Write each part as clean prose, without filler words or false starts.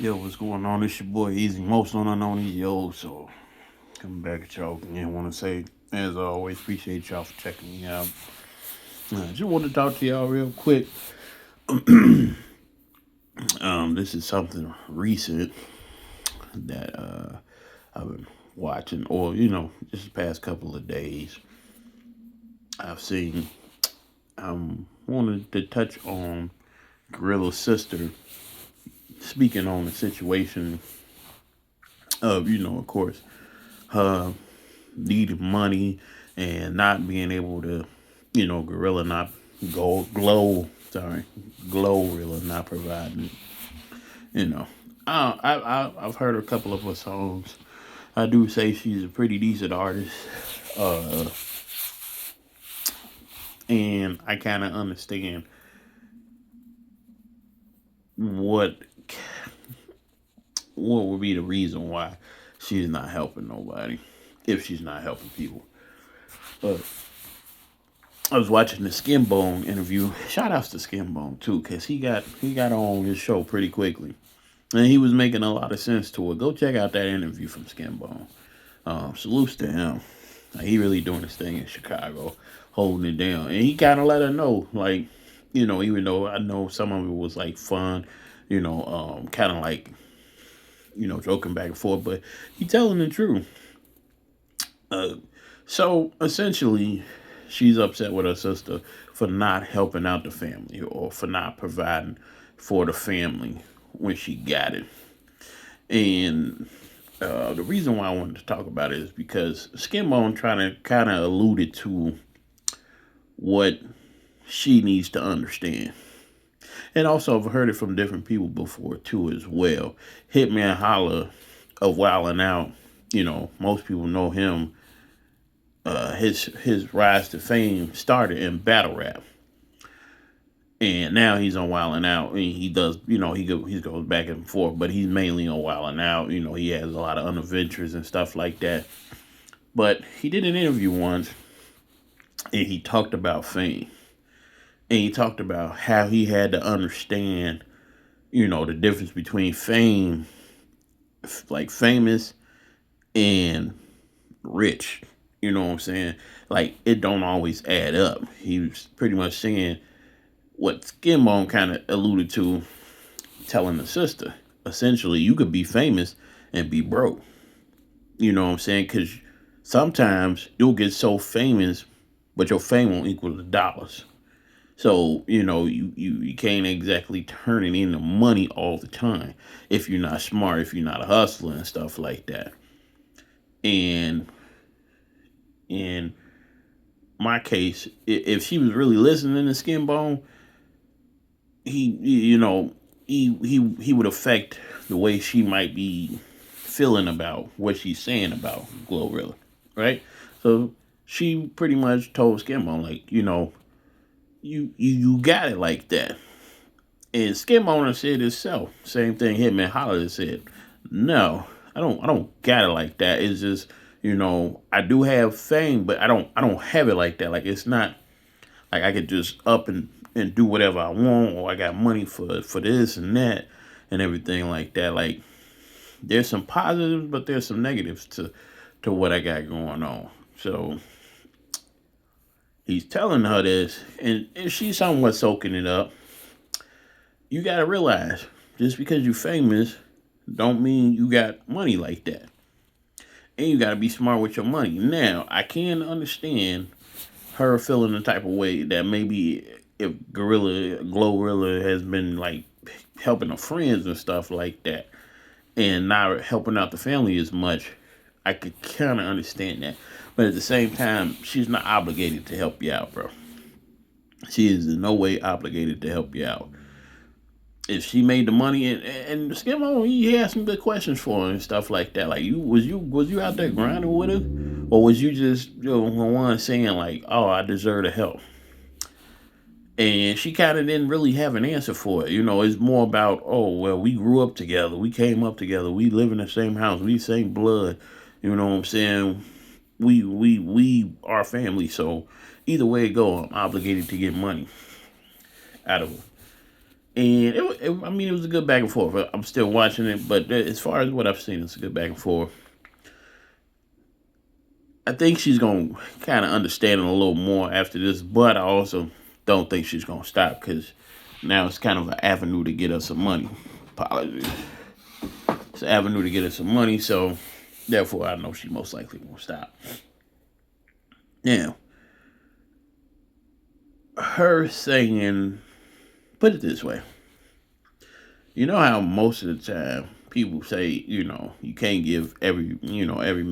Yo, what's going on? It's your boy Easy, most unknown Easy O. So coming back at y'all again. Want to say, as always, appreciate y'all for checking me out. Just want to talk to y'all real quick. This is something recent that I've been watching, or just the past couple of days. I've seen. Wanted to touch on Gorilla's sister speaking on the situation of, of course, her needing money and not being able to, Gorilla not go glow, sorry, Glorilla not providing, you know. I've heard a couple of her songs. I do say she's a pretty decent artist, uh, and I kind of understand what what would be the reason why she's not helping nobody if she's not helping people. But I was watching the Skin Bone interview. Shout outs to Skin Bone too, cause he got on his show pretty quickly, and he was making a lot of sense to it. Go check out that interview from Skin Bone. Salutes to him. Like, he really doing his thing in Chicago, holding it down, and he kind of let her know, like, even though I know some of it was like fun, kind of like joking back and forth, but he telling the truth. Uh, so essentially, she's upset with her sister for not helping out the family or for not providing for the family when she got it. And the reason why I wanted to talk about it is because Skinbone trying to kind of alluded to what she needs to understand. And also, I've heard it from different people before too, as well. Hitman Holla of Wildin' Out, most people know him. His rise to fame started in battle rap, and now he's on Wildin' Out. And he does, he goes back and forth, but he's mainly on Wildin' Out. He has a lot of unadventures and stuff like that. But he did an interview once, and he talked about fame, and he talked about how he had to understand, the difference between fame, like famous, and rich. You know what I'm saying? Like, it don't always add up. He was pretty much saying what Skinbone kind of alluded to, telling the sister. Essentially, you could be famous and be broke. You know what I'm saying? Because sometimes you'll get so famous, but your fame won't equal the dollars. So, you can't exactly turn it into money all the time if you're not smart, if you're not a hustler and stuff like that. And in my case, if she was really listening to Skinbone, he would affect the way she might be feeling about what she's saying about Glorilla, right? So she pretty much told Skinbone, like, you got it like that. And Skinbone said itself, same thing Hitman Holler said. No, I don't got it like that. It's just, I do have fame, but I don't have it like that. Like, it's not like I could just up and do whatever I want, or I got money for this and that and everything like that. Like, there's some positives, but there's some negatives to what I got going on. So he's telling her this, and she's somewhat soaking it up. You gotta realize, just because you're famous, don't mean you got money like that. And you gotta be smart with your money. Now, I can understand her feeling the type of way that maybe if Glorilla has been like helping her friends and stuff like that, and not helping out the family as much, I could kind of understand that. But at the same time, she's not obligated to help you out, bro. She is in no way obligated to help you out. If she made the money, and Skim on, he had some good questions for her and stuff like that. Like, you out there grinding with her, or was you just one saying like, oh, I deserve the help? And she kind of didn't really have an answer for it. It's more about, oh, well, we grew up together, we came up together, we live in the same house, we same blood. You know what I'm saying? We are family. So either way it go, I'm obligated to get money out of her. And I mean, it was a good back and forth. I'm still watching it, but as far as what I've seen, it's a good back and forth. I think she's gonna kind of understand it a little more after this, but I also don't think she's gonna stop because now it's kind of an avenue to get us some money. Apologies. It's an avenue to get us some money, so therefore I know she most likely won't stop. Now, her saying, put it this way. You know how most of the time people say, you can't give every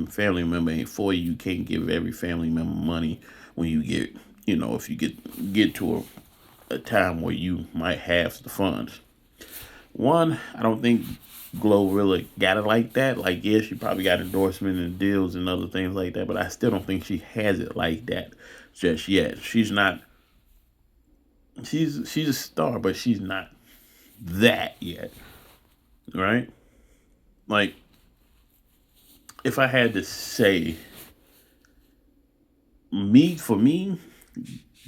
family member ain't for you. You can't give every family member money when you get, if you get to a time where you might have the funds. One, I don't think Glorilla got it like that. Like, yeah, she probably got endorsement and deals and other things like that, but I still don't think she has it like that just yet. She's not. She's a star, but she's not that yet, right? Like, if I had to say, for me,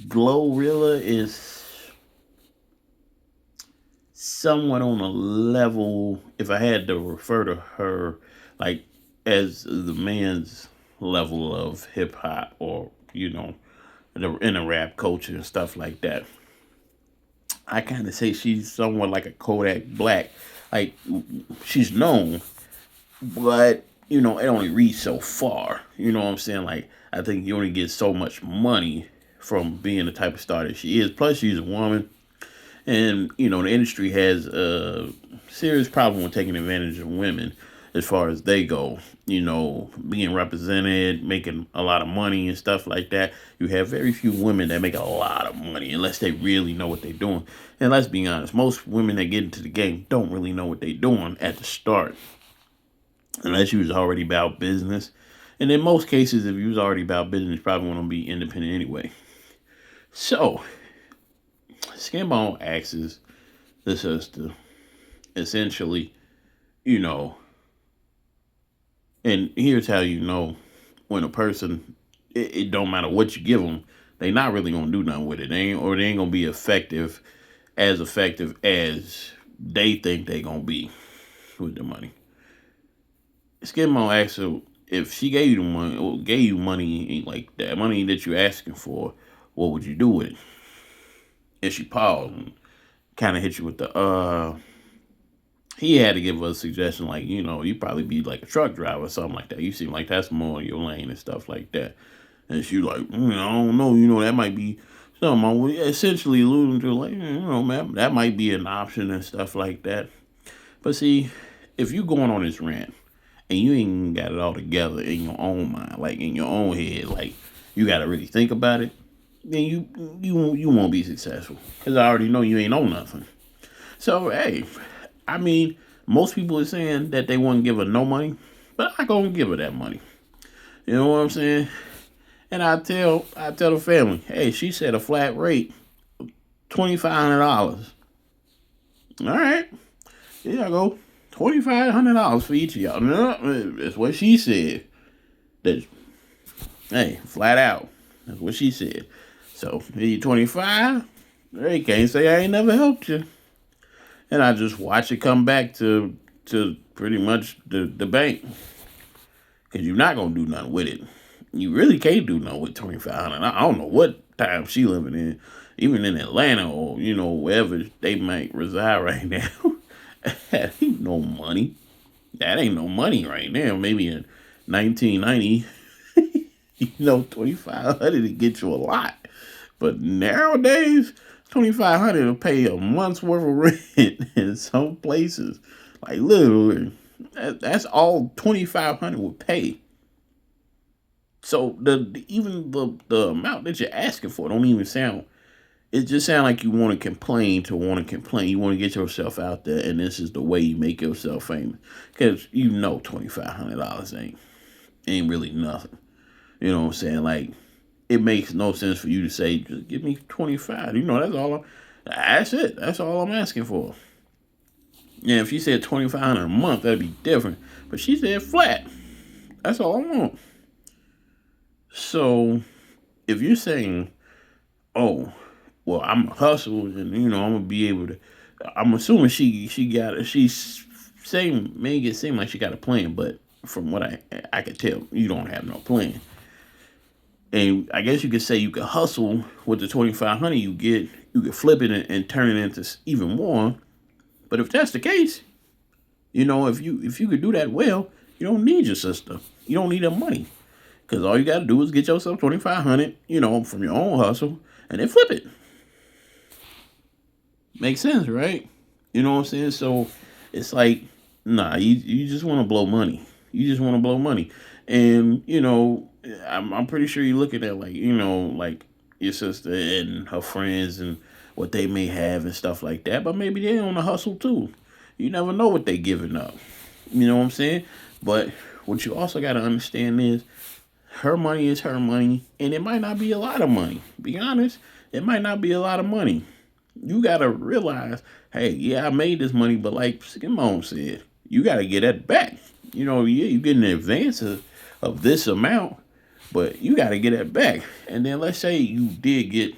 Glorilla is somewhat on a level. If I had to refer to her, like as the man's level of hip hop, or in the rap culture and stuff like that, I kind of say she's somewhat like a Kodak Black. Like, she's known, but it only reads so far. You know what I'm saying? Like, I think you only get so much money from being the type of star that she is. Plus, she's a woman, and the industry has a serious problem with taking advantage of women as far as they go. Being represented, making a lot of money and stuff like that. You have very few women that make a lot of money unless they really know what they're doing. And let's be honest, most women that get into the game don't really know what they're doing at the start, unless you was already about business. And in most cases, if you was already about business, you probably want to be independent anyway. So, Skinbone asks the sister, essentially, you know, and here's how you know when a person, it don't matter what you give them, they not really gonna do nothing with it. They ain't gonna be effective as they think they gonna be with the money. Skinbone asks her if she gave you the money, or gave you money like that, money that you're asking for, what would you do with it? And she paused and kind of hit you with he had to give us a suggestion like, you probably be like a truck driver or something like that. You seem like that's more your lane and stuff like that. And she like, I don't know, that might be something I would essentially alluding to, like, man, that might be an option and stuff like that. But see, if you going on this rant and you ain't got it all together in your own mind, like in your own head, like you got to really think about it, then you won't be successful, because I already know you ain't on nothing. So hey, I mean, most people are saying that they wouldn't give her no money, but I gonna give her that money. You know what I'm saying? And I tell the family, hey, she said a flat rate, $2,500. All right, here I go, $2,500 for each of y'all. No, that's what she said. That, hey, flat out, that's what she said. So you 25. They can't say I ain't never helped you. And I just watch it come back to pretty much the bank, because you're not gonna do nothing with it. You really can't do nothing with 2,500. I don't know what time she living in, even in Atlanta or wherever they might reside right now. That ain't no money. That ain't no money right now. Maybe in 1990, 2,500 to get you a lot. But nowadays, 2,500 to pay a month's worth of rent in some places. Like literally, that's all 2,500 would pay. So even the amount that you're asking for don't even sound. It just sounds like you want to complain to want to complain. You want to get yourself out there, and this is the way you make yourself famous. Because $2,500 ain't really nothing. You know what I'm saying? Like, it makes no sense for you to say, just give me 25. That's it. That's all I'm asking for. Yeah, if she said 2,500 a month, that'd be different. But she said flat. That's all I want. So, if you're saying, oh, well, I'm a hustle and, I'm going to be able to I'm assuming she's saying make it seem like she got a plan, but from what I could tell, you don't have no plan. And I guess you could say you could hustle with the 2,500 you get. You could flip it and turn it into even more. But if that's the case, if you could do that well, you don't need your sister. You don't need her money because all you got to do is get yourself 2,500, from your own hustle, and then flip it. Makes sense, right? You know what I'm saying? So it's like, nah, you just want to blow money. You just want to blow money. And, I'm pretty sure you're looking at like your sister and her friends and what they may have and stuff like that. But maybe they on a hustle too. You never know what they giving up. You know what I'm saying? But what you also got to understand is her money is her money. And it might not be a lot of money. Be honest, it might not be a lot of money. You got to realize, hey, yeah, I made this money, but like Simone said, you got to get that back. Yeah, you get an advance of this amount, but you got to get it back. And then let's say you did get,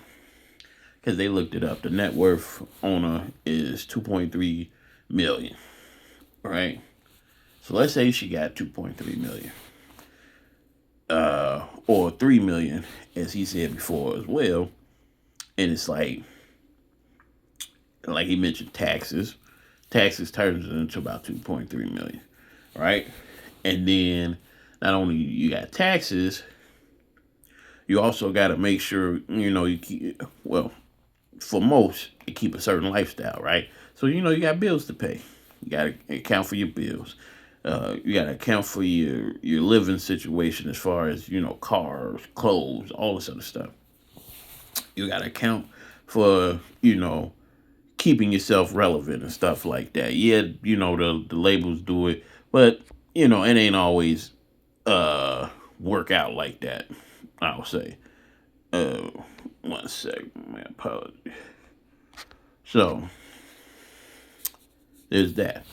because they looked it up, the net worth owner is 2.3 million, right? So let's say she got 2.3 million, or 3 million, as he said before as well. And it's like he mentioned, taxes turns it into about 2.3 million, right? And then not only you got taxes, you also got to make sure you keep, well, for most you keep a certain lifestyle, right? So you got bills to pay. You got to account for your bills. You got to account for your living situation as far as cars, clothes, all this other stuff. You got to account for keeping yourself relevant and stuff like that. Yeah, the labels do it, but it ain't always work out like that. I would say. Uh, One second, my apology. So there's that.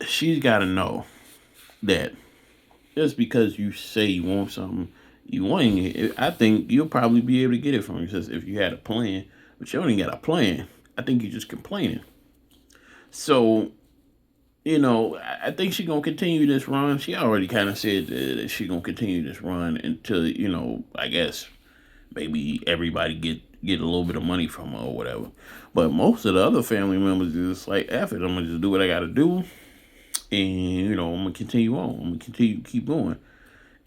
She's got to know that just because you say you want something, you want it. I think you'll probably be able to get it from her. Says if you had a plan, but you only got a plan. I think you're just complaining. So I think she's gonna continue this run. She already kind of said that she's gonna continue this run until I guess maybe everybody get a little bit of money from her or whatever. But most of the other family members is just like, F it, I'm gonna just do what I gotta do, and I'm gonna continue on. I'm gonna continue keep going.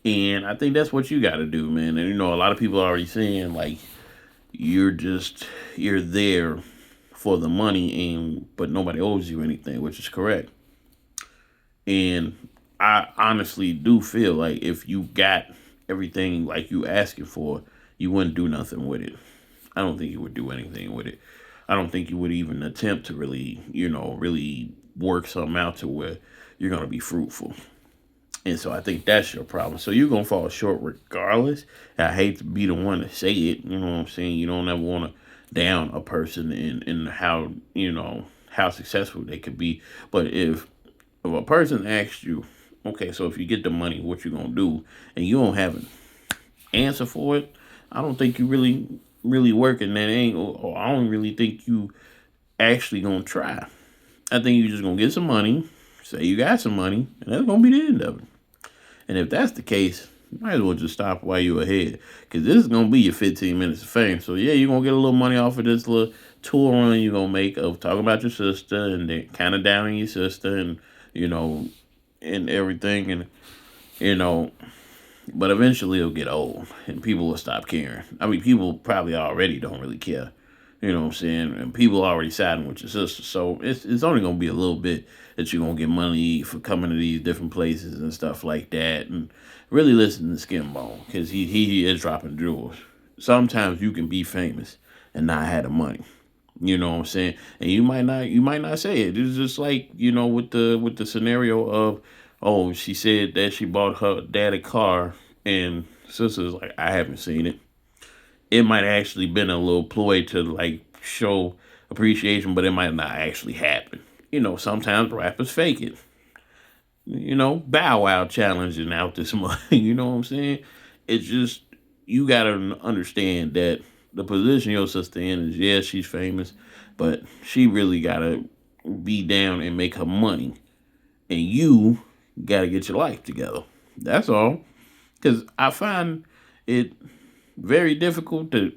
And I think that's what you got to do, man. And a lot of people are already saying like you're there for the money, and but nobody owes you anything, which is correct. And I honestly do feel like if you got everything like you asking for, you wouldn't do nothing with it. I don't think you would do anything with it. I don't think you would even attempt to really, really work something out to where you're gonna be fruitful. And so I think that's your problem. So you're gonna fall short regardless. I hate to be the one to say it. You know what I'm saying? You don't ever want to down a person in how how successful they could be. But if a person asks you, okay, so if you get the money, what you gonna do, and you don't have an answer for it, I don't think you really working that angle, or I don't really think you actually gonna try. I think you just gonna get some money, say you got some money, and that's gonna be the end of it. And if that's the case, you might as well just stop while you're ahead. Because this is going to be your 15 minutes of fame. So, yeah, you're going to get a little money off of this little tour run you're going to make of talking about your sister and then kind of downing your sister and, and everything. And, you know, but eventually it'll get old and people will stop caring. I mean, people probably already don't really care. You know what I'm saying? And people already siding with your sister. So it's only going to be a little bit that you're going to get money for coming to these different places and stuff like that. And really listen to Skin Bone because he is dropping jewels. Sometimes you can be famous and not have the money. You know what I'm saying? And you might not say it. It's just like, with the scenario of, oh, she said that she bought her dad a car and sister's like, I haven't seen it. It might actually been a little ploy to like show appreciation, but it might not actually happen. Sometimes rappers fake it. Bow Wow challenging out this money. You know what I'm saying? It's just you gotta understand that the position your sister in is, yeah, she's famous, but she really gotta be down and make her money, and you gotta get your life together. That's all. Because I find it very difficult to,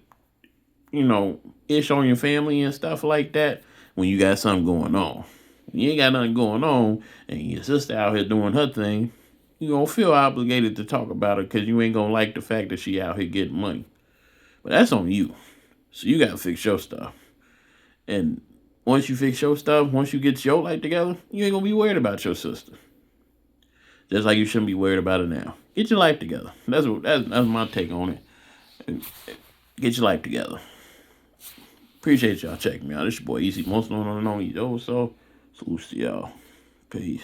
you know, ish on your family and stuff like that when you got something going on. When you ain't got nothing going on and your sister out here doing her thing, you don't feel obligated to talk about her because you ain't gonna like the fact that she out here getting money. But that's on you. So you gotta fix your stuff. And once you fix your stuff, once you get your life together, you ain't gonna be worried about your sister. Just like you shouldn't be worried about it now. Get your life together. That's my take on it. Get your life together. Appreciate y'all checking me out. This your boy Easy, most known on the known. So salute to y'all. Peace.